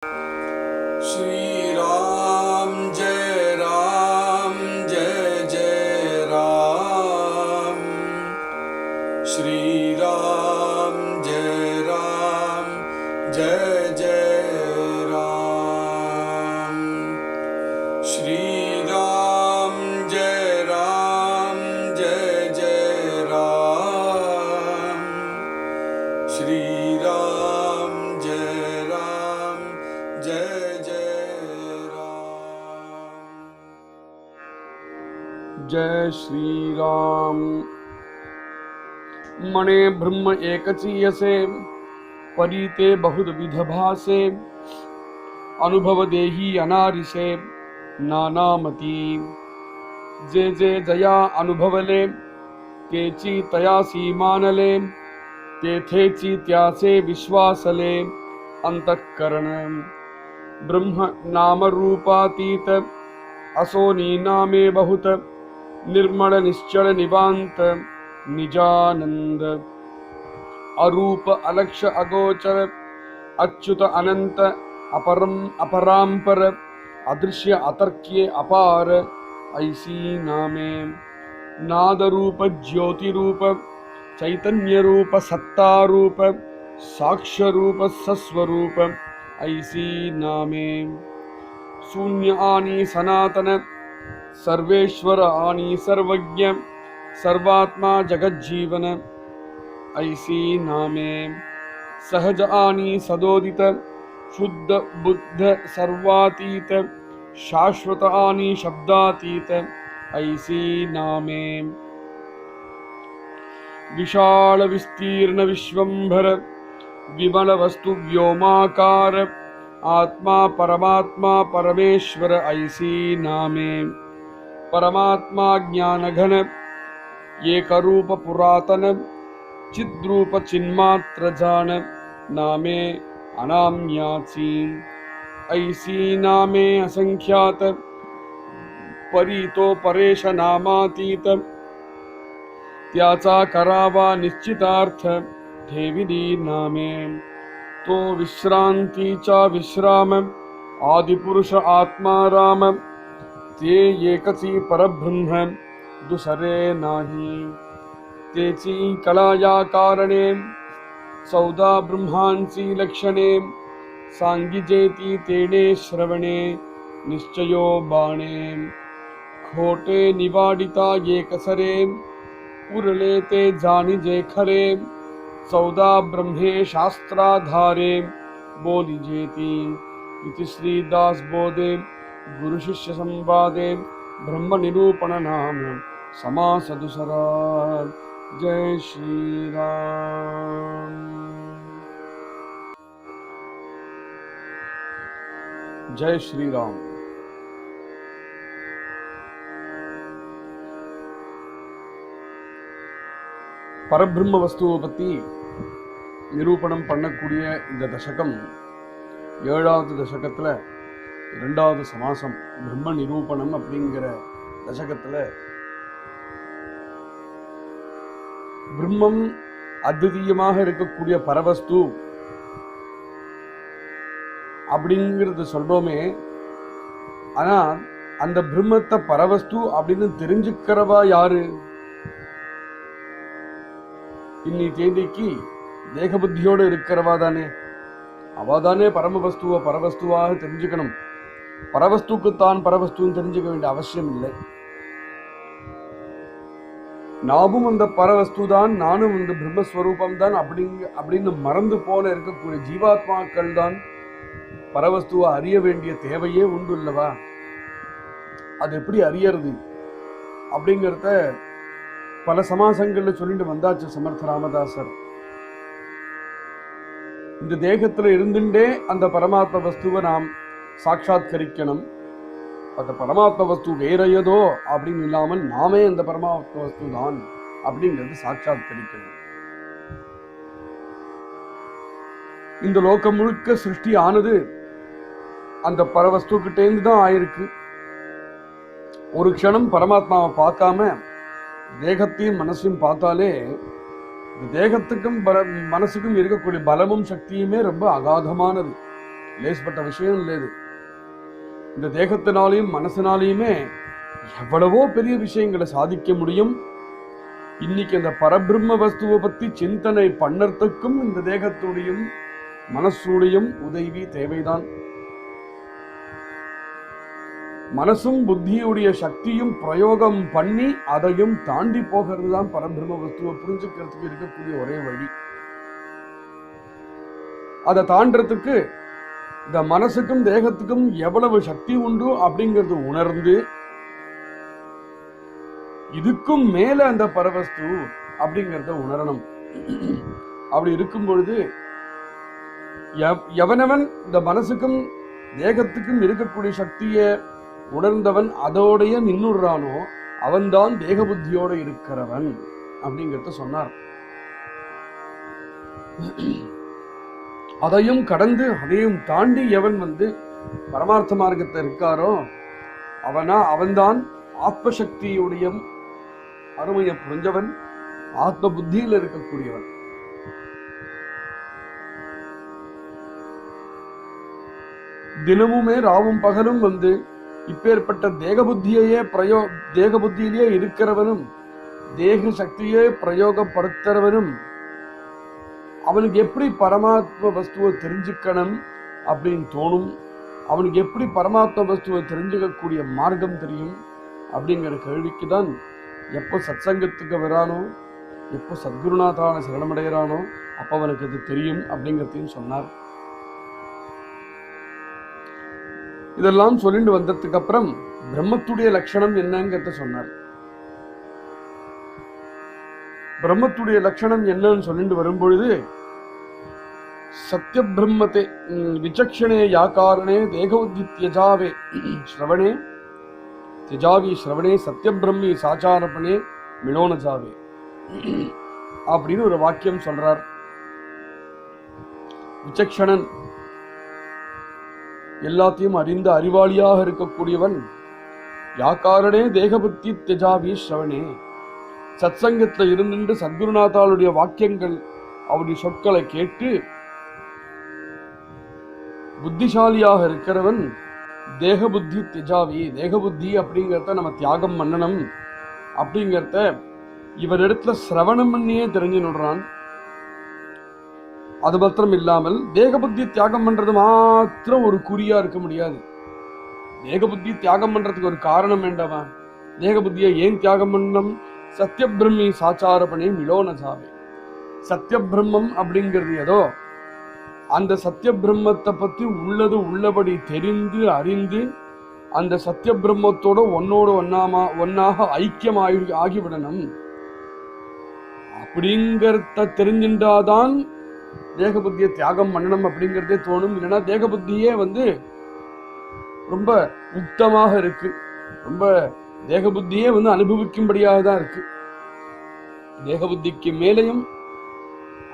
श्री राम जय जय राम। श्री राम जय जय राम। श्री राम जय जय राम। श्री राम जय जय राम। जय श्री राम। मणे ब्रह्म एकचीयसे परीते बहुविध भासे अनुभव देही अनारिसे नानामती। जे जे जया अनुभवले तेची तयासी मानले तेथेची त्यासे विश्वासले अंतःकरण। ब्रह्म नाम रूपातीत असोनी नामे बहुत निर्मल निश्चल निवांत निजानंद। अरूप अलक्ष अगोचर अच्युत अनंत अपरम अपरांपर अदृश्य अतर्क्य अपार ऐसी नामे। नाद रूप ज्योति रूप चैतन्य रूप सत्ता रूप साक्ष्य रूप सस्वरूप ऐसी नामे। शून्य आनी सनातन सर्वेश्वर आनी सर्वज्ञ सर्वात्मा जगज्जीवन ऐसी नामे। सहज आनी सदोदित शुद्ध बुद्ध सर्वातीत शाश्वत आनी शब्दातीत ऐसी नामे। विशाल विस्तीर्ण विश्वंभर विमल वस्तु व्योमाकार आत्मा परमात्मा परमेश्वर ऐसी नामे। परमात्मा ज्ञान घन एक रूप पुरातन चिद्रूप चिन्मात्र जान नामे अनाम्याची ऐसी नामे। असंख्यात परीतो परेश नामातीत त्याचा करावा निश्चितार्थ ठेविली नामे। तो विश्रांतीचा विश्राम आदिपुरुष आत्मा राम ते एकची परब्रह्म दुसरे नाही। तेची कला या कारणे चौदा ब्रह्मांची लक्षणे सांगिजेती तेने श्रवणे निश्चयो बाणे। खोटे निवाडिता एकसरे उरले ते जाणिजे खरे चौदा ब्रह्मे शास्त्राधारे बोलिजेती। इति श्रीदास बोधे गुरु शिष्य संवादे ब्रह्म निरूपण नाम समास दुसरा। जय श्री राम। जय श्री राम। பரபிரம்ம வஸ்துவை பற்றி நிரூபணம் பண்ணக்கூடிய இந்த தசகம் 7வது தசகத்தில் 2வது சமாசம் பிரம்ம நிரூபணம் அப்படிங்கிற தசகத்தில் பிரம்மம் அத்விதீயமாக இருக்கக்கூடிய பரவஸ்து அப்படிங்கிறது சொல்றோமே, ஆனா அந்த பிரம்மத்தை பரவஸ்து அப்படின்னு தெரிஞ்சுக்கிறவா யாரு? இன்னி தேதிக்கு தேக புத்தியோடு இருக்கிறவா தானே. அவாதானே பரமவஸ்துவ பரவஸ்துவாக தெரிஞ்சுக்கணும். பரவஸ்துக்குத்தான் பரவஸ்துன்னு தெரிஞ்சுக்க வேண்டிய அவசியம் இல்லை. நாமும் அந்த பரவஸ்து தான், நானும் இந்த பிரம்மஸ்வரூபம் தான் அப்படின்னு மறந்து போல இருக்கக்கூடிய ஜீவாத்மாக்கள் தான் பரவஸ்துவை அறிய வேண்டிய தேவையே உண்டு இல்லவா? அது எப்படி அறியறது அப்படிங்கிறத பல சமாசங்கள்ல சொல்லிட்டு வந்தாச்சு சமர்த்த ராமதாசர். இந்த தேகத்துல இருந்துட்டே அந்த பரமாத்ம வஸ்துவை நாம் சாட்சாத்கரிக்கணும். அந்த பரமாத்ம வஸ்து வேற ஏதோ அப்படின்னு இல்லாமல் நாமே அந்த பரமாத்ம வஸ்து தான் அப்படிங்கிறது சாட்சாத்கரிக்கணும். இந்த லோகம் முழுக்க சிருஷ்டி ஆனது அந்த பரவஸ்து கிட்டேந்து தான் ஆயிருக்கு. ஒரு க்ஷணம் பரமாத்மாவை பார்க்காம தேகத்தையும் மனசையும் பார்த்தாலே தேகத்துக்கும் மனசுக்கும் இருக்கக்கூடிய பலமும் சக்தியுமே ரொம்ப அகாதமானது. லேஸ்பட்ட விஷயம் இல்லை இது. இந்த தேகத்தினாலையும் மனசினாலையுமே எவ்வளவோ பெரிய விஷயங்களை சாதிக்க முடியும். இன்னைக்கு அந்த பரபிரம்ம வஸ்துவை பத்தி சிந்தனை பண்ணறதுக்கும் இந்த தேகத்துடையும் மனசுடையும் உதவி தேவைதான். மனசும் புத்தியுடைய சக்தியும் பிரயோகம் பண்ணி அதையும் தாண்டி போகிறது தான் பரபிரம்ம வஸ்துவை புரிஞ்சுக்கிறதுக்கு இருக்கக்கூடிய ஒரே வழி. அதை தாண்டறதுக்கு இந்த மனசுக்கும் தேகத்துக்கும் எவ்வளவு சக்தி உண்டு அப்படிங்கிறது உணர்ந்து, இதுக்கும் மேல அந்த பரவஸ்து அப்படிங்கிறத உணரணும். அப்படி இருக்கும் பொழுது எவனவன் இந்த மனசுக்கும் தேகத்துக்கும் இருக்கக்கூடிய சக்தியை உணர்ந்தவன் அதோடைய நின்னுடுறானோ அவன்தான் தேக புத்தியோட இருக்கிறவன் அப்படிங்கிறத சொன்னார். அதையும் கடந்து அதையும் தாண்டி எவன் பரமார்த்த மார்க்கத்தை இருக்காரோ அவன்தான் ஆத்ம சக்தியுடைய அருமையை புரிஞ்சவன், ஆத்ம புத்தியில் இருக்கக்கூடியவன். தினமுமே ராவும் பகலும் இப்பேற்பட்ட தேக புத்தியிலேயே இருக்கிறவனும் தேக சக்தியே பிரயோகப்படுத்துறவனும் அவனுக்கு எப்படி பரமாத்ம வஸ்துவை தெரிஞ்சுக்கணும் அப்படின்னு தோணும், அவனுக்கு எப்படி பரமாத்ம வஸ்துவை தெரிஞ்சுக்கக்கூடிய மார்க்கம் தெரியும் அப்படிங்கிற கேள்விக்கு தான் எப்போ சத்சங்கத்துக்கு வரானோ, எப்போ சத்குருநாதான சரணமடைகிறானோ அப்போ அவனுக்கு அது தெரியும் அப்படிங்கிறதையும் சொன்னார். இதெல்லாம் சொல்லிட்டு வந்ததுக்கு அப்புறம் பிரம்மத்துடைய லட்சணம் என்னங்கிறத சொன்னார். பிரம்மத்துடைய லட்சணம் என்னன்னு சொல்லிட்டு வரும்பொழுது, சத்திய பிரம்மத்தை விசக்ஷணே யாக்காரணே தேகவுத்தி தியஜாவே ஸ்ரவணே தியஜாவி ஸ்ரவணே சத்திய பிரம்மி சாச்சாரப்பனே மிளோனஜாவே அப்படின்னு ஒரு வாக்கியம் சொல்றார். விசக்ஷணன் எல்லாத்தையும் அறிந்த அறிவாளியாக இருக்கக்கூடியவன், யாக்காரணே தேகபுத்தி தியஜாவி ஸ்ரவணே, சத்சங்கத்துல இருந்துட்டு சத்குருநாதாளுடைய வாக்கியங்கள் அவருடைய சொற்களை கேட்டு புத்திசாலியாக இருக்கிறவன் தேக புத்தி தியஜாவி, தேக புத்தி அப்படிங்கிறத நம்ம தியாகம் பண்ணணும் அப்படிங்கிறத இவரிடத்துல சிரவணம் பண்ணியே தெரிஞ்சு நடுறான். அது மாத்திரம் இல்லாமல் தேக புத்தி தியாகம் பண்றது மாத்திரம் ஒரு குறியா இருக்க முடியாது. தேக புத்தி தியாகம் பண்றதுக்கு ஒரு காரணம் வேண்டாமா? தேக புத்தியை ஏன் தியாகம் பண்ணணும்? சத்திய பிரம்மி சாச்சாரப்பனே மிலோனஜாவே, சத்திய பிரம்மம் அப்படிங்கிறது ஏதோ அந்த சத்திய பிரம்மத்தை பத்தி உள்ளது உள்ளபடி தெரிந்து அறிந்து அந்த சத்திய பிரம்மத்தோட ஒன்னாக ஐக்கியம் ஆகிவிடணும் அப்படிங்கிறத தெரிஞ்சின்றாதான் தேக புத்தியை தியாகம் பண்ணணும் அப்படிங்கிறதே தோணும். இல்லைன்னா தேக புத்தியே ரொம்ப முக்தமாக இருக்கு, ரொம்ப தேக புத்தியே அனுபவிக்கும்படியாக தான் இருக்கு. தேக புத்திக்கு மேலையும்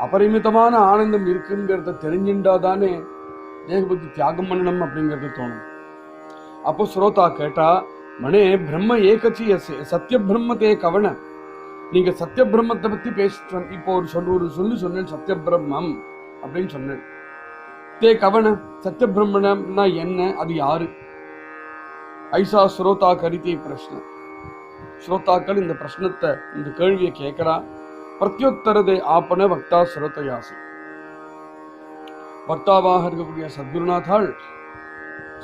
அபரிமிதமான ஆனந்தம் இருக்குங்கிறத தெரிஞ்சின்றாதானே தேக புத்தி தியாகம் பண்ணணும் அப்படிங்கிறது தோணும். அப்போ ஸ்ரோதா கேட்டா, மனே பிரம்ம ஏகச்சி சத்திய பிரம்மத்தே கவன, நீங்க சத்திய பிரம்மத்தை பத்தி பேச இப்போ ஒரு சொல்லு சொன்னேன், சத்திய பிரம்மம் அப்படின்னு சொன்னேன். தே கவன, சத்திய பிரம்மனா என்ன, அது யாரு? ஐசா ஸ்ரோதா கரித்தி பிரஷ்ன. ஸ்ரோதாக்கள் இந்த பிரஷ்னத்தை இந்த கேள்வியை கேட்கிறா. பிரத்யோத்தரதே ஆப்பன வக்தா ஸ்ரோதயாசி. வக்தாவாக இருக்கக்கூடிய சத்குருநாதாள்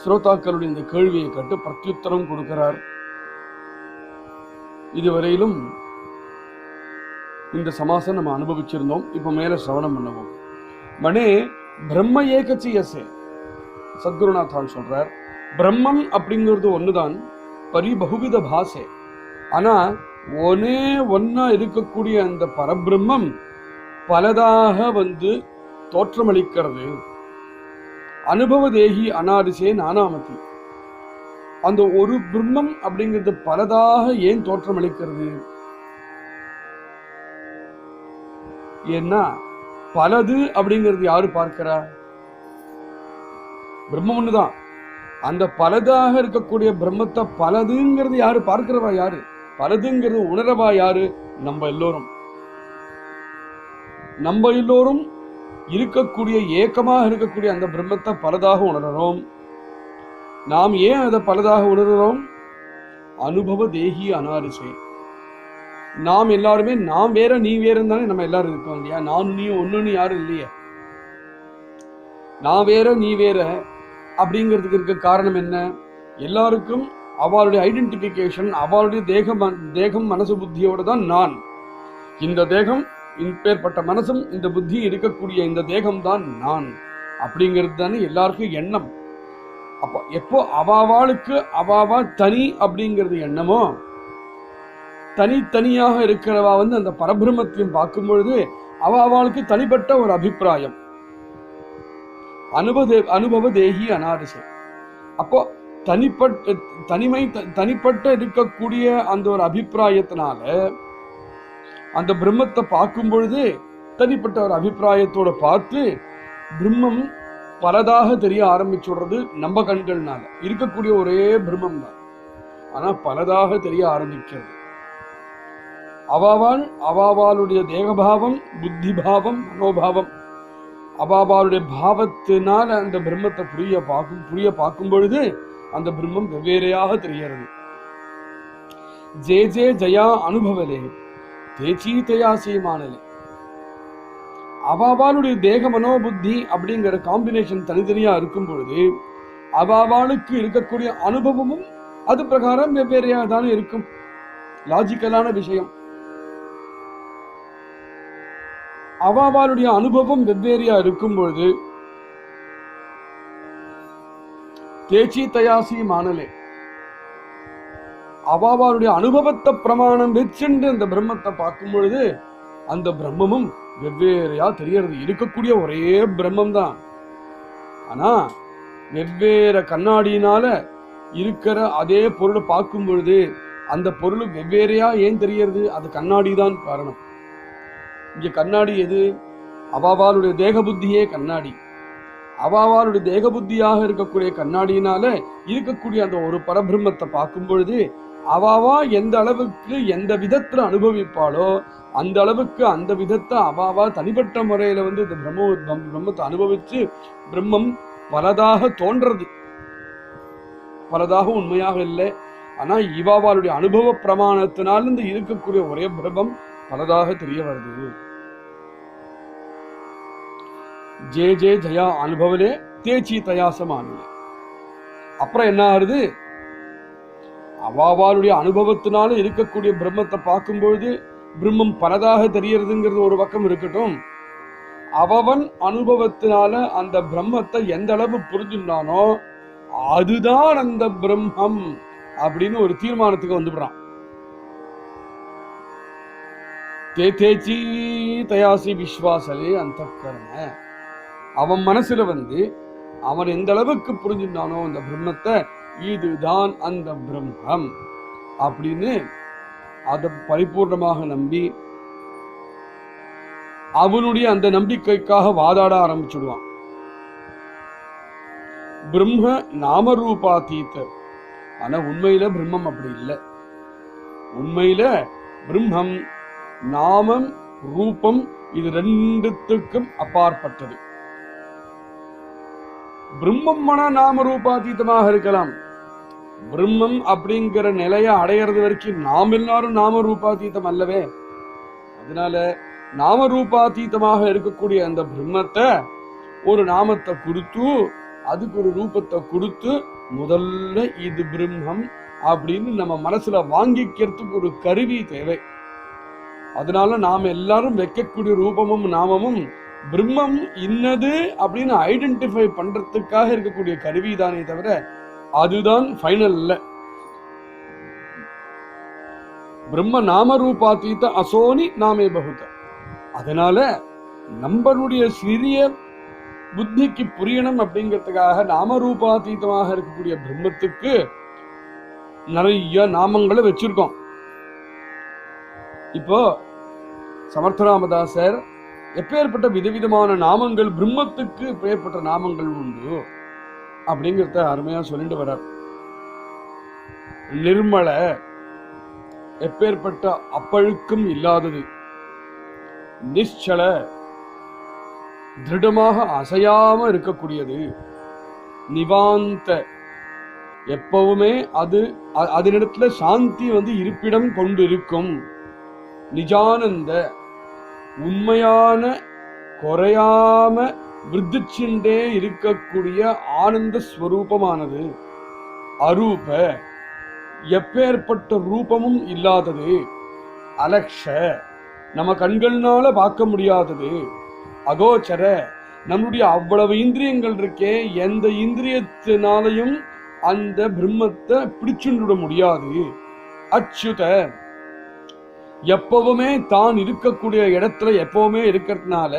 ஸ்ரோதாக்களுடைய இந்த கேள்வியை கேட்டு பிரத்யுத்தரம் கொடுக்கிறார். இதுவரையிலும் இந்த சமாசம் நம்ம அனுபவிச்சிருந்தோம். இப்ப மேல சிரவணம் பண்ணுவோம். மனே பிரம்ம ஏகச்சியசே, சத்குருநாதான் சொல்றார், பிரம்மம் அப்படிங்கிறது ஒண்ணுதான், பரிபகுவித பாசே. ஆனா ஒன்னா இருக்கக்கூடிய அந்த பரபிரம்மம் பலதாக தோற்றமளிக்கிறது. அனுபவ தேகி அனாரிசே நானாமதி. அந்த ஒரு பிரம்மம் அப்படிங்கிறது பலதாக ஏன் தோற்றமளிக்கிறது? ஏன்னா பலது அப்படிங்கிறது யாரு பார்க்கிறா? பிரம்மம் ஒண்ணுதான். அந்த பலதாக இருக்கக்கூடிய பிரம்மத்தை பலதுங்கிறது யாரு பார்க்கிறவா? யாரு பலதுங்கிறது உணரவா? யாரு? நம்ம எல்லோரும் இருக்கக்கூடிய ஏக்கமாக இருக்கக்கூடிய அந்த பிரம்மத்தை பலதாக உணர்றோம். நாம் ஏன் அதை பலதாக உணர்றோம்? அனுபவ தேகி அனாரிசை. நாம் எல்லாருமே நாம் வேற நீ வேறன்னு தானே நம்ம எல்லாரும் இருக்கோம் இல்லையா? நான் நீ ஒண்ணுன்னு யாரும் இல்லையே. நான் வேற நீ வேற அப்படிங்கிறதுக்கு இருக்க காரணம் என்ன? எல்லாருக்கும் அவளுடைய ஐடென்டிபிகேஷன், அவளுடைய தேகம் மனசு புத்தியோட தான் நான். இந்த தேகம், இப்பேற்பட்ட மனசும் இந்த புத்தி இருக்கக்கூடிய இந்த தேகம் தான் நான் அப்படிங்கிறது தானே எல்லாருக்கும் எண்ணம். அப்போ எப்போ அவாவாளுக்கு அவாவா தனி அப்படிங்கிறது எண்ணமோ, தனித்தனியாக இருக்கிறவா அந்த பரபிரமத்தையும் பார்க்கும் பொழுது அவாவாளுக்கு தனிப்பட்ட ஒரு அபிப்பிராயம், அனுபவ தேகி அனாரிசை. அப்போ தனிப்பட்ட இருக்கக்கூடிய அந்த ஒரு அபிப்பிராயத்தினால அந்த பிரம்மத்தை பார்க்கும் பொழுது தனிப்பட்ட ஒரு அபிப்பிராயத்தோட பார்த்து பிரம்மம் பலதாக தெரிய ஆரம்பிச்சுடுறது. நம்ம கண்கள்னால இருக்கக்கூடிய ஒரே பிரம்மம் தான், ஆனா பலதாக தெரிய ஆரம்பிக்கிறது. அவாவாளுடைய தேகபாவம், புத்தி பாவம், மனோபாவம், அவாவாளுடைய பாவத்தினால அந்த பிரம்மத்தை புரிய பார்க்கும் பொழுது அந்த பிரம்மம் வெவ்வேறையாக தெரிகிறது. ஜே ஜே ஜயா அனுபவலே தேச்சீதையா சீமானலே. அவாவாளுடைய தேக மனோபுத்தி அப்படிங்கிற காம்பினேஷன் தனித்தனியா இருக்கும் பொழுது அவாவாளுக்கு இருக்கக்கூடிய அனுபவமும் அது பிரகாரம் வெவ்வேறையாக தானே இருக்கும். லாஜிக்கலான விஷயம். அவாவாளுடைய அனுபவம் வெவ்வேறையா இருக்கும் பொழுது தேச்சி தயாசி மானலே, அவாவாளுடைய அனுபவத்தை பிரமாணம் வச்சுண்டு அந்த பிரம்மத்தை பார்க்கும் பொழுது அந்த பிரம்மமும் வெவ்வேறையா தெரியறது. இருக்கக்கூடிய ஒரே பிரம்மம் தான், ஆனா வெவ்வேறு கண்ணாடியினால இருக்கிற அதே பொருளை பார்க்கும் பொழுது அந்த பொருள் வெவ்வேறையா ஏன் தெரியறது? அது கண்ணாடி தான் காரணம். இங்க கண்ணாடி எது? அவாவாளுடைய தேக புத்தியே கண்ணாடி. அவாவாளுடைய தேக புத்தியாக இருக்கக்கூடிய கண்ணாடியினால இருக்கக்கூடிய அந்த ஒரு பரபிரம்மத்தை பார்க்கும் பொழுது அவாவா எந்த அளவுக்கு எந்த விதத்துல அனுபவிப்பாளோ அந்த அளவுக்கு அந்த விதத்தை அவாவா தனிப்பட்ட முறையில இந்த பிரம்மத்தை அனுபவிச்சு பிரம்மம் பலதாக தோன்றது. பலதாக உண்மையாக இல்லை, ஆனா இவாவாளுடைய அனுபவ பிரமாணத்தினால் இந்த இருக்கக்கூடிய ஒரே பிரம்மம் பலதாக தெரிய வருது. ஜே ஜே ஜயா அனுபவலே தேச்சி தயாசமானே. அப்புறம் என்ன ஆகுது? அவாவாளுடைய அனுபவத்தினால இருக்கக்கூடிய பிரம்மத்தை பார்க்கும் பொழுது பிரம்மம் பலதாக தெரியறதுங்கிறது ஒரு பக்கம் இருக்கட்டும், அவன் அனுபவத்தினால அந்த பிரம்மத்தை எந்த அளவு புரிஞ்சுட்டானோ அதுதான் அந்த பிரம்மம் அப்படின்னு ஒரு தீர்மானத்துக்கு வந்துடுறான். தேச்சி தயாசி விஸ்வாசலே அந்த கரண. அவன் மனசுல அவன் எந்த அளவுக்கு புரிஞ்சுட்டானோ அந்த பிரம்மத்தை, இதுதான் அந்த பிரம்மம் அப்படின்னு அதை பரிபூர்ணமாக நம்பி அவனுடைய அந்த நம்பிக்கைக்காக வாதாட ஆரம்பிச்சுடுவான். பிரம்ம நாமரூபாதீத. ஆனா உண்மையில பிரம்மம் அப்படி இல்லை. உண்மையில பிரம்மம் நாமம் ரூபம் இது ரெண்டுத்துக்கும் அப்பாற்பட்டது. பிரம்மம் மன நாம ரூபாதீதமாக இருக்கலாம். பிரம்மம் அப்படிங்கிற நிலையை அடையிறது வரைக்கும் நாம் எல்லாரும் நாம ரூபாதீதம் அல்லவே. அதனால நாம ரூபாதீதமாக இருக்கக்கூடிய அந்த பிரம்மத்தை ஒரு நாமத்தை கொடுத்து அதுக்கு ஒரு ரூபத்தை கொடுத்து முதல்ல இது பிரம்மம் அப்படின்னு நம்ம மனசுல வாங்கிக்கிறதுக்கு ஒரு கருவி தேவை. அதனால நாம எல்லாரும் வைக்கக்கூடிய ரூபமும் நாமமும் பிரம்மம் இன்னது அப்படின்னு ஐடென்டிஃபை பண்றதுக்காக இருக்கக்கூடிய கருவி தானே தவிர அதுதான் ஃபைனல் இல்ல. பிரம்ம நாம ரூபாதீத அசோனி நாமே பகுத. அதனால நம்மளுடைய சிறிய புத்திக்கு புரியணும் அப்படிங்கிறதுக்காக நாமரூபாதீதமாக இருக்கக்கூடிய பிரம்மத்துக்கு நிறைய நாமங்களை வச்சிருக்கோம். இப்போ சமர்த்தராமதாசர் எப்பேற்பட்ட விதவிதமான நாமங்கள் பிரம்மத்துக்கு பெயர்பட்ட நாமங்கள் உண்டு அப்படிங்கிறத அருமையா சொல்லிட்டு வர்றார். நிர்மல எப்பேற்பட்ட அப்பழுக்கும் இல்லாதது, நிச்சல திருடமாக அசையாம இருக்கக்கூடியது. நிவாந்த, எப்பவுமே அதனிடத்துல சாந்தி இருப்பிடம் கொண்டிருக்கும். நிஜானந்த, உண்மையான குறையாம விருத்திச்சுண்டே இருக்கக்கூடிய ஆனந்த ஸ்வரூபமானது. அரூப, எப்பேற்பட்ட ரூபமும் இல்லாதது. அலக்ஷ, நம்ம கண்கள்னால பார்க்க முடியாதது. அகோச்சர, நம்முடைய அவ்வளவு இந்திரியங்கள் இருக்கே, எந்த இந்திரியத்தினாலையும் அந்த பிரம்மத்தை பிடிச்சுட முடியாது. அச்சுத, எப்பவுமே தான் இருக்கக்கூடிய இடத்துல எப்பவுமே இருக்கிறதுனால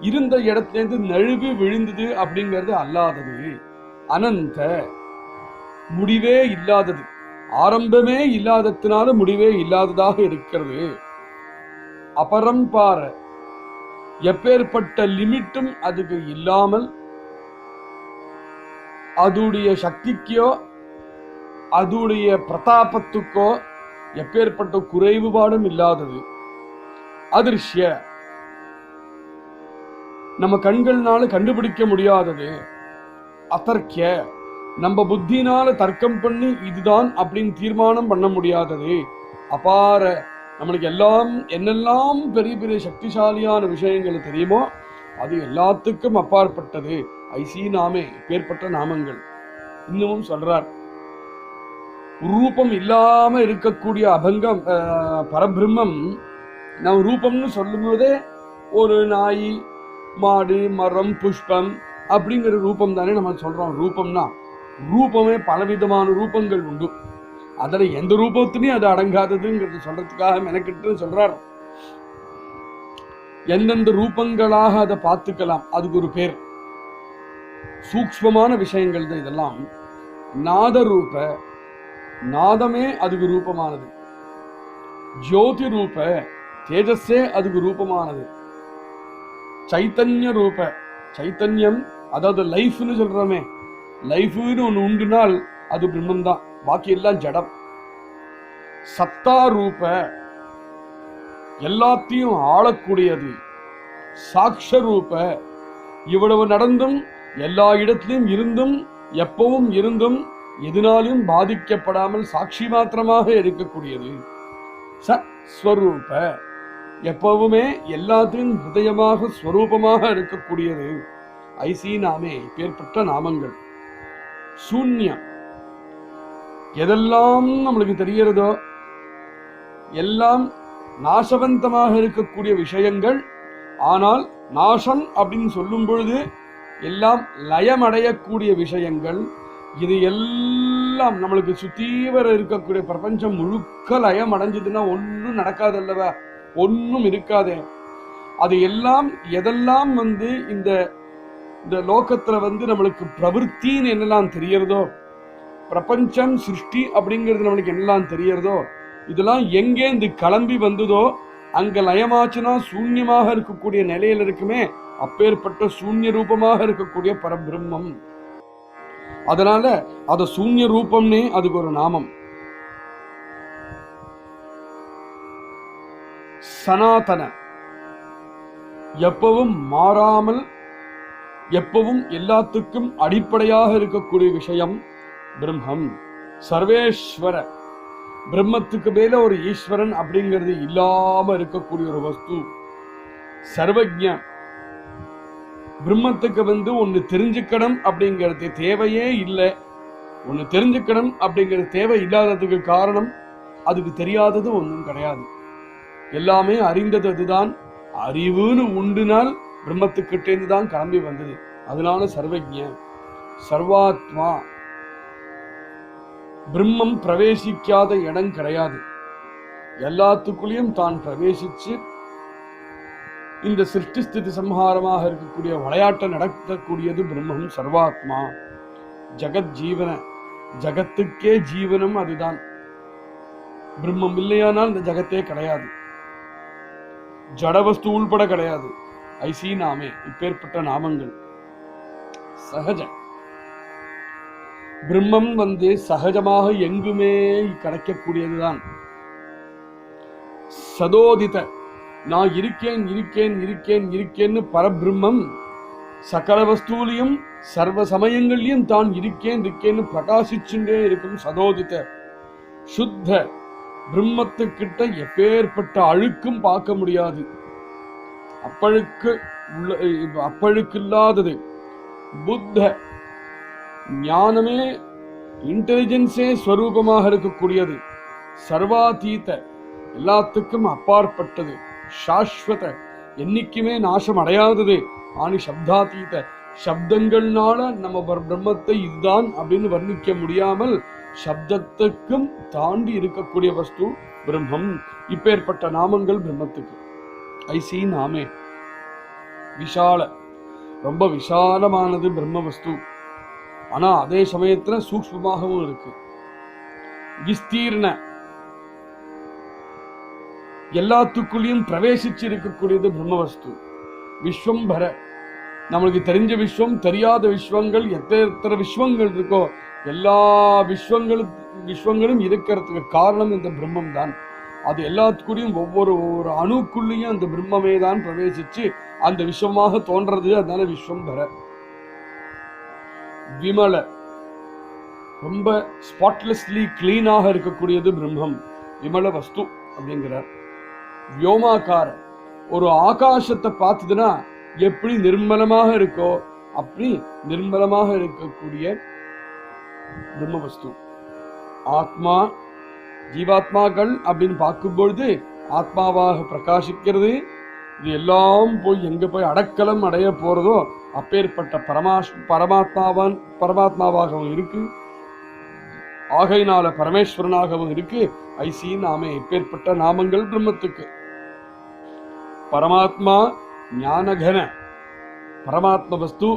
இருந்த இடத்துல இருந்து நழுவி விழுந்தது அப்படிங்கிறது அல்லாதது. அனந்த, முடிவே இல்லாதது, ஆரம்பமே இல்லாததுனால முடிவே இல்லாததாக இருக்கிறது. அபரம்பார, எப்பேற்பட்ட லிமிட்டும் அதுக்கு இல்லாமல் அதுடைய சக்திக்கோ அதுடைய பிரதாபத்துக்கோ எப்பேற்பட்ட குறைவுபாடும் இல்லாதது. அதிர்ஷ்ய, நம்ம கண்கள்னால கண்டுபிடிக்க முடியாதது. அதர்க்கிய, நம்ம புத்தினால தர்க்கம் பண்ணி இதுதான் அப்படின்னு தீர்மானம் பண்ண முடியாதது. அபார, நம்மளுக்கு எல்லாம் என்னெல்லாம் பெரிய பெரிய சக்திசாலியான விஷயங்கள் தெரியுமோ அது எல்லாத்துக்கும் அப்பாற்பட்டது. ஐசி நாமே, இப்பேற்பட்ட நாமங்கள். இன்னமும் சொல்றார், ரூபம் இல்லாம இருக்கக்கூடிய அபங்கம் பரபிரம்மம். நம்ம ரூபம்னு சொல்லும் போதே ஒரு நாய், மாடு, மரம், புஷ்பம் அப்படிங்கிற ரூபம் தானே நம்ம சொல்றோம். ரூபம்னா ரூபமே பலவிதமான ரூபங்கள் உண்டு. அதுல எந்த ரூபத்திலையும் அது அடங்காததுங்கிறது சொல்றதுக்காக மெனக்கிட்டு சொல்றார். எந்தெந்த ரூபங்களாக அதை பார்த்துக்கலாம், அதுக்கு ஒரு பேர். சூக்ஷ்மமான விஷயங்கள் தான் இதெல்லாம். நாத ரூப, நாதமே அதுக்கு ரூபமானது. ஜோதி ரூப, தேஜஸே அதுக்கு ரூபமானது. சைத்தன்ய ரூப, சைத்தன்யம் அதாவது லைஃப்னு சொல்றோமே, லைஃப்னு ஒண்ணு உண்டுனால் அது பிரம்மம் தான், பாக்கி எல்லாம் ஜடம். சத்தா ரூப, எல்லாத்தையும் ஆளக்கூடியது. சாக்ஷ ரூப, இவ்வளவு நடந்தும் எல்லா இடத்திலும் இருந்தும் எப்பவும் இருந்தும் எதனாலும் பாதிக்கப்படாமல் சாட்சி மாத்திரமாக இருக்கக்கூடியது. சஸ்வரூப, எப்பவுமே எல்லாத்தையும் ஹிருதயமாக ஸ்வரூபமாக இருக்கக்கூடியது. ஐசி நாமே, பேர்பட்ட நாமங்கள். சூன்யம், எதெல்லாம் நம்மளுக்கு தெரிகிறதோ எல்லாம் நாசவந்தமாக இருக்கக்கூடிய விஷயங்கள். ஆனால் நாசம் அப்படின்னு சொல்லும் பொழுது எல்லாம் லயமடையக்கூடிய விஷயங்கள். இது எல்லாம் நம்மளுக்கு சுத்தீவர இருக்கக்கூடிய பிரபஞ்சம் முழுக்க லயம் அடைஞ்சதுன்னா ஒன்றும் நடக்காது அல்லவா, ஒன்றும் இருக்காதே. அது எல்லாம் எதெல்லாம் இந்த இந்த லோகத்துல நம்மளுக்கு பிரவருத்தின்னு என்னெல்லாம் தெரியறதோ, பிரபஞ்சம் சிருஷ்டி அப்படிங்கிறது நம்மளுக்கு என்னெல்லாம் தெரியறதோ, இதெல்லாம் எங்கேந்து கிளம்பி வந்ததோ அங்க லயமாச்சுன்னா சூன்யமாக இருக்கக்கூடிய நிலையில இருக்குமே, அப்பேற்பட்ட சூன்ய ரூபமாக இருக்கக்கூடிய பரபிரம்மம். அதனால அத சூன்ய ரூபம்னே அதுக்கு ஒரு நாமம். சனாதன, எப்பவும் மாறாமல் எப்பவும் எல்லாத்துக்கும் அடிப்படையாக இருக்கக்கூடிய விஷயம் பிரம்மம். சர்வேஸ்வர, பிரம்மத்துக்கு மேல ஒரு ஈஸ்வரன் அப்படிங்கிறது இல்லாம இருக்கக்கூடிய ஒரு வஸ்து. சர்வஜ்ஞ, பிரம்மத்துக்கு ஒன்னு தெரிஞ்சுக்கணும் அப்படிங்கிறது தேவையே இல்லை. ஒன்னு தெரிஞ்சுக்கணும் அப்படிங்கிறது தேவை இல்லாததுக்கு காரணம் அதுக்கு தெரியாதது ஒன்றும் கிடையாது, எல்லாமே அறிந்தது அதுதான். அறிவுன்னு உண்டுனால் பிரம்மத்துக்கிட்டேந்து தான் கிளம்பி வந்தது. அதனால சர்வஜ்ஞ. சர்வாத்மா, பிரம்மம் பிரவேசிக்காத இடம் கிடையாது, எல்லாத்துக்குள்ளேயும் தான் பிரவேசிச்சு இந்த சிருஷ்டி ஸ்திதி சம்ஹாரமாக இருக்கக்கூடிய விளையாட்டை நடத்தக்கூடியது பிரம்மம். சர்வாத்மா. ஜகத் ஜீவன, ஜகத்துக்கே ஜீவனம் அதுதான். பிரம்மம் இல்லையானால் இந்த ஜகத்தே கிடையாது, ஜடவஸ்து உள்பட கிடையாது. ஐசி நாமே, இப்பேற்பட்ட நாமங்கள். சகஜ, பிரம்மம் சகஜமாக எங்குமே கிடைக்கக்கூடியதுதான். சதோதித, நான் இருக்கேன் இருக்கேன் இருக்கேன் இருக்கேன்னு பரபிரம்மம் சகல வஸ்தூலையும் சர்வ சமயங்கள்லயும் தான் இருக்கேன்னு பிரகாசிச்சுட்டே இருக்கும் சதோதித சுத்த பிரம்மத்துக்கிட்ட எப்பேற்பட்ட அழுக்கும் பார்க்க முடியாது. அப்பழுக்கு இல்லாதது புத்த ஞானமே, இன்டெலிஜென்ஸே ஸ்வரூபமாக இருக்கக்கூடியது, சர்வாதீத எல்லாத்துக்கும் அப்பாற்பட்டது, சாஸ்வத என்னைக்குமே நாசம் அடையாதது, ஆனி சப்தாதீத சப்தங்கள்னால நம்ம பிரம்மத்தை இதுதான் அப்படின்னு வர்ணிக்க முடியாமல் சப்தத்துக்கும் தாண்டி இருக்கக்கூடிய வஸ்து பிரம்மம். இப்பேற்பட்ட நாமங்கள் பிரம்மத்துக்கு. ஐசி நாமே விஷால, ரொம்ப விசாலமானது பிரம்ம வஸ்து. ஆனா அதே சமயத்துல சூக்ஷ்மமாகவும் இருக்கு. விஸ்தீர்ண எல்லாத்துக்குள்ளேயும் பிரவேசிச்சு இருக்கக்கூடியது பிரம்மவஸ்து. விஸ்வம்பர நம்மளுக்கு தெரிஞ்ச விஸ்வம், தெரியாத விஸ்வங்கள், எத்தனை விஸ்வங்கள் இருக்கோ எல்லா விஸ்வங்களும் இருக்கிறதுக்கு காரணம் இந்த பிரம்மம் தான். அது எல்லாத்துக்குள்ளேயும் ஒவ்வொரு அணுக்குள்ளேயும் அந்த பிரம்மமே தான் பிரவேசிச்சு அந்த விஸ்வமாக தோன்றது. அதனால விஸ்வம்பர. விமல ரொம்ப ஸ்பாட்லெஸ்லி கிளீனாக இருக்கக்கூடியது பிரம்மம், விமல வஸ்து அப்படிங்கிறார். வியோமாக்கார ஒரு ஆகாசத்தை பார்த்ததுன்னா எப்படி நிர்மலமாக இருக்கோ அப்படி நிர்மலமாக இருக்கக்கூடிய பிரம்ம வஸ்து. ஆத்மா ஜீவாத்மாக்கள் அப்படின்னு பார்க்கும்பொழுது ஆத்மாவாக பிரகாசிக்கிறது. இது எல்லாம் போய் எங்க போய் அடக்கலம் அடைய போறதோ அப்பேற்பட்ட பரமாத்மாவாகவும் இருக்கு. ஆகையினால பரமேஸ்வரனாகவும் இருக்கு. ஐசி நாமே இப்பேற்பட்ட நாமங்கள் பிரம்மத்துக்கு. பரமாத்மா ஞானகன, பரமாத்ம வஸ்து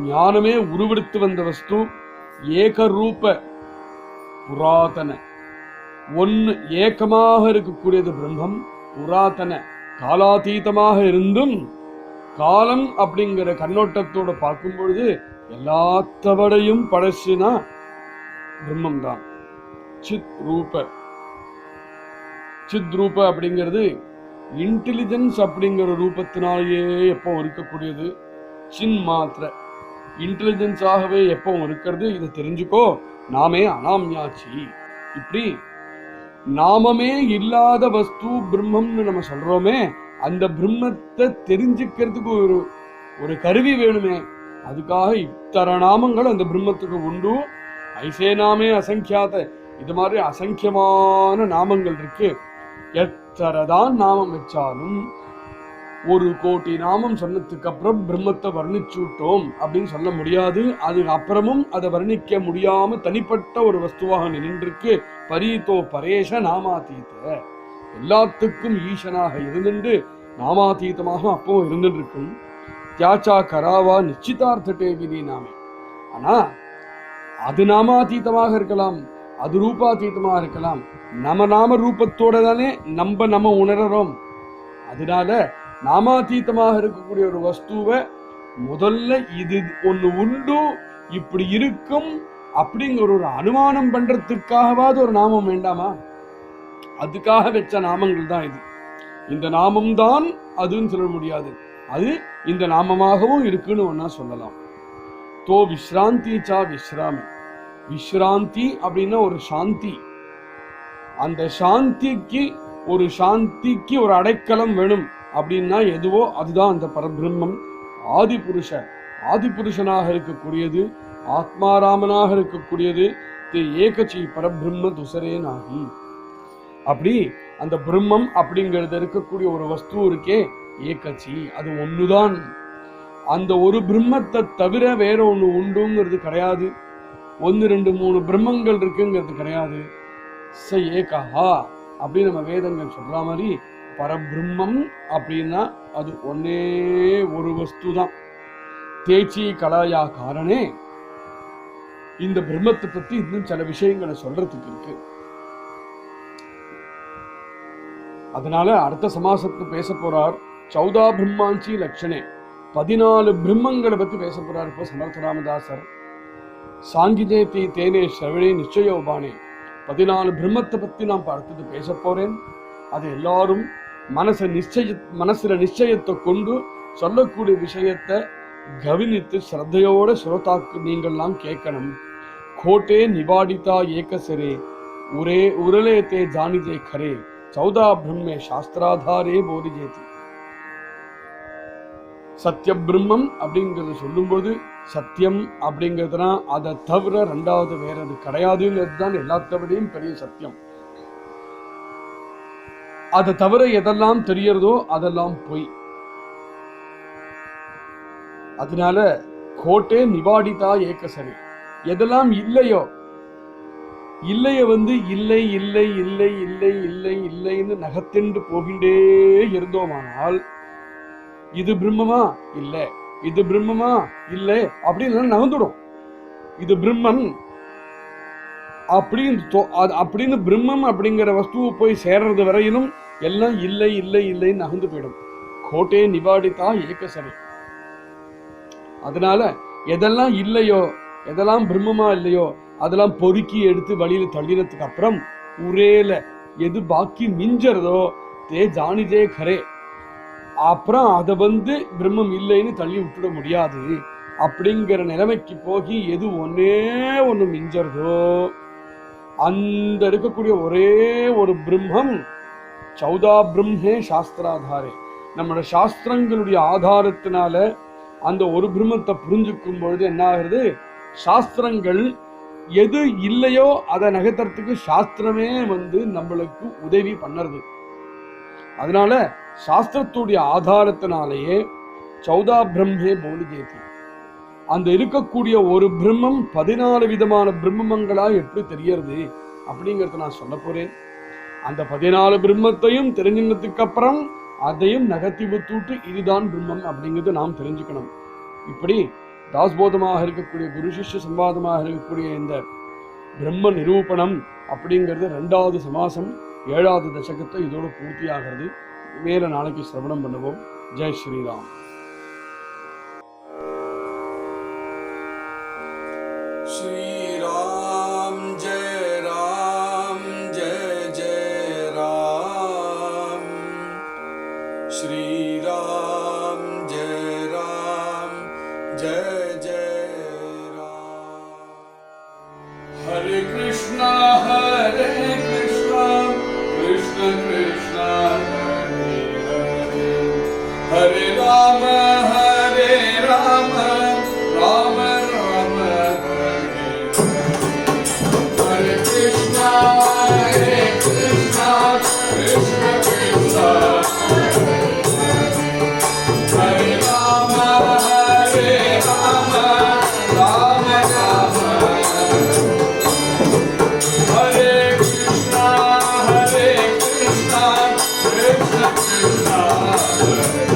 ஞானமே உருவெடுத்து வந்த வஸ்து. ஏகரூப புராதன, ஒன்னு ஏக்கமாக இருக்கக்கூடியது பிரம்மம். புராதன காலாதீதமாக இருந்தும் காலம் அப்படிங்கிற கண்ணோட்டத்தோட பார்க்கும் பொழுது எல்லாத்தவடையும் பழசுனா பிரம்மம் தான். சித் ரூப, சித் ரூப அப்படிங்கிறது இன்டெலிஜென்ஸ் அப்படிங்கிற ரூபத்தினாலேயே எப்போ இருக்கக்கூடியது. சின் மாத்திர இன்டெலிஜென்ஸாகவே எப்போ இருக்கிறது. இதை தெரிஞ்சுக்கோ, நாமே அனாம்யாச்சி. இப்படி நாமமே இல்லாத வஸ்து பிரம்மம்னு நம்ம சொல்றோமே, அந்த பிரம்மத்தை தெரிஞ்சுக்கிறதுக்கு ஒரு கருவி வேணுமே. அதுக்காக இத்தனை நாமங்கள் அந்த பிரம்மத்துக்கு உண்டு. ஐசே நாமே அசங்கியாத, இது மாதிரி அசங்கியமான நாமங்கள் இருக்கு. எத்தனைதான் நாமம் வச்சாலும் 1,000,000 நாமம் சொன்னதுக்கு அப்புறம் பிரம்மத்தை வர்ணிச்சுட்டோம் அப்படின்னு சொல்ல முடியாது. அதுக்கு அப்புறமும் அதை வர்ணிக்க முடியாம தனிப்பட்ட ஒரு வஸ்துவாக நின்றிருக்கு. பரீதோ பரேஷ நாமாதீத, எல்லாத்துக்கும் ஈசனாக இருந்துட்டு நாமாதீதமாக அப்போ இருந்துட்டு இருக்கும். தியாச்சா கராவா நிச்சிதார்த்த டேவிதி நாமே. ஆனா அது நாமாதீதமாக இருக்கலாம், அது ரூபாதீதமாக இருக்கலாம். நாம ரூபத்தோட தானே நம்ம உணர்றோம். அதனால நாமாதீதமாக இருக்கக்கூடிய ஒரு வஸ்துவை முதல்ல இது ஒண்ணு உண்டு, இப்படி இருக்கும் அப்படிங்கிற ஒரு அனுமானம் பண்றதுக்காகவாது ஒரு நாமம் வேண்டாமா? அதுக்காக வச்ச நாமங்கள் தான் இது. இந்த நாமம் தான் அதுன்னு சொல்ல முடியாது, அது இந்த நாமமாகவும் இருக்குன்னு ஒன்னா சொல்லலாம். தோ விஸ்ராந்தி சா விஸ்ராமி. விஸ்ராந்தி அப்படின்னா ஒரு சாந்தி. அந்த சாந்திக்கு ஒரு அடைக்கலம் வேணும் அப்படின்னா எதுவோ அதுதான் அந்த பரபிரம்மம். ஆதிபுருஷனாக இருக்கக்கூடியது, ஆத்மாராமனாக இருக்கக்கூடியது. ஏகச்சி பரபிரம்ம துசரேனாகி. அப்படி அந்த பிரம்மம் அப்படிங்கிறது இருக்கக்கூடிய ஒரு வஸ்து இருக்கே ஏகச்சி, அது ஒண்ணுதான். அந்த ஒரு பிரம்மத்தை தவிர வேற ஒண்ணு உண்டுங்கிறது கிடையாது. 1, 2, 3 பிரம்மங்கள் இருக்குங்கிறது கிடையாது. ச ஏகஹா அப்படின்னு நம்ம வேதங்கள் சொல்ற மாதிரி பரபிரம்மம் அப்படின்னா அது ஒன்னே ஒரு வஸ்து தான். தேச்சி கலாயா காரணே இந்த பிரம்மத்தை பத்தி இன்னும் சில விஷயங்களை சொல்றதுக்கு இருக்கு. அதனால அடுத்த சமாசத்தை பேச போறார். 14 பிரம்மாஞ்சி லட்சணே, 14 பிரம்மங்களை பத்தி பேச போறார் இப்போ சமர்த்த ராமதாசர். சாங்கிஜேதி தேனே ஸ்ரவணே நிச்சயோபானே, 14 பிரம்மத்தை பத்தி நான் அடுத்தது பேச போறேன். அது எல்லாரும் மனசுல நிச்சயத்தை கொண்டு சொல்லக்கூடிய விஷயத்தை கவனித்து ஸ்ரத்தையோட சுரத்தாக்கு நீங்கள்லாம் கேட்கணும். கோட்டே நிவாடிதா ஏகசரே உரே உரலேத்தே ஜானிதே கரே சௌதா பிரம்மே சாஸ்திராதாரே போதிஜேதி. சத்திய பிரம்மம் அப்படிங்கிறது சொல்லும்போது சத்தியம் அப்படிங்கிறதுனா அதை தவிர ரெண்டாவது வேற அது கிடையாதுங்கிறது தான் எல்லாத்தவிடையும் பெரிய சத்தியம். அதை தவிர எதெல்லாம் தெரியறதோ அதெல்லாம் பொய். அதனால கோட்டே நிவாடிதா ஏகசரி, எதெல்லாம் இல்லையோ இல்லைய இல்லை இல்லை இல்லை இல்லை இல்லை இல்லைன்னு நகத்தின்று போகின்றே இருந்தோமானால் இது பிரம்மமா இல்ல, இது பிரம்மமா இல்ல அப்படின்னு நகர்ந்துடும். இது பிரம்மன் அப்படின்னு பிரம்மம் அப்படிங்கிற வஸ்துவை போய் சேர்றது வரையிலும் எல்லாம் இல்லை இல்லை இல்லைன்னு நகர்ந்து போயிடும். கோட்டே நிவாடித்தா ஏகசரி. அதனால எதெல்லாம் இல்லையோ எதெல்லாம் பிரம்மமா இல்லையோ அதெல்லாம் பொறுக்கி எடுத்து வழியில தள்ளினதுக்கு அப்புறம் உரேல எது பாக்கி மிஞ்சறதோ தே ஜானிதே கரே, அப்புறம் அதை பிரம்மம் இல்லைன்னு தள்ளி விட்டுட முடியாது அப்படிங்கிற நிலைமைக்கு போகி எது ஒன்னே ஒண்ணு மிஞ்சறதோ அந்த இருக்கக்கூடிய ஒரே ஒரு பிரம்மம் சௌதா பிரம்மே சாஸ்திராதாரே. நம்மளோட சாஸ்திரங்களுடைய ஆதாரத்தினால அந்த ஒரு பிரம்மத்தை புரிஞ்சுக்கும் பொழுது என்ன ஆகுறது, சாஸ்திரங்கள் எது இல்லையோ அதை நகர்த்துறதுக்கு சாஸ்திரமே நம்மளுக்கு உதவி பண்ணுறது. அதனால சாஸ்திரத்துடைய ஆதாரத்தினாலேயே சௌதா பிரம்மே போலிஜேதி, அந்த இருக்கக்கூடிய ஒரு பிரம்மம் 14 விதமான பிரம்மங்களா எப்படி தெரியறது அப்படிங்கறத நான் சொல்ல போறேன். அந்த 14 பிரம்மத்தையும் தெரிஞ்சினதுக்கு அப்புறம் அதையும் நகர்த்தி விட்டுட்டு இதுதான் பிரம்மம் அப்படிங்கிறது நாம் தெரிஞ்சுக்கணும். இப்படி தாஸ்போதமாக இருக்கக்கூடிய குரு சிஷ்ய சம்வாதமாக இருக்கக்கூடிய இந்த பிரம்ம நிரூபணம் அப்படிங்கிறது 2வது சமாசம் 7வது தசகத்தை இதோட பூர்த்தியாகிறது. மேல நாளைக்கு சிரவணம் பண்ணுவோம். ஜெய் ஸ்ரீராம். ஸ்ரீராம் ஜெய ராம் ஜெய ஜெய ராம். ஸ்ரீராம் ஜெய ராம் ஜெய ஜெய ராம். ஹரே கிருஷ்ணா ஹரே கிருஷ்ணா கிருஷ்ண கிருஷ்ணா ஹரே ஹரே, ஹரே ராம ஹரே ராம ராம ராம ஹரே ஹரே, கிருஷ்ணா ஹரே கிருஷ்ணா கிருஷ்ண கிருஷ்ணா ஹரே ராம ஹரே ராம ராம ராம ஹரே கிருஷ்ணா கிருஷ்ண கிருஷ்ணா ஹரே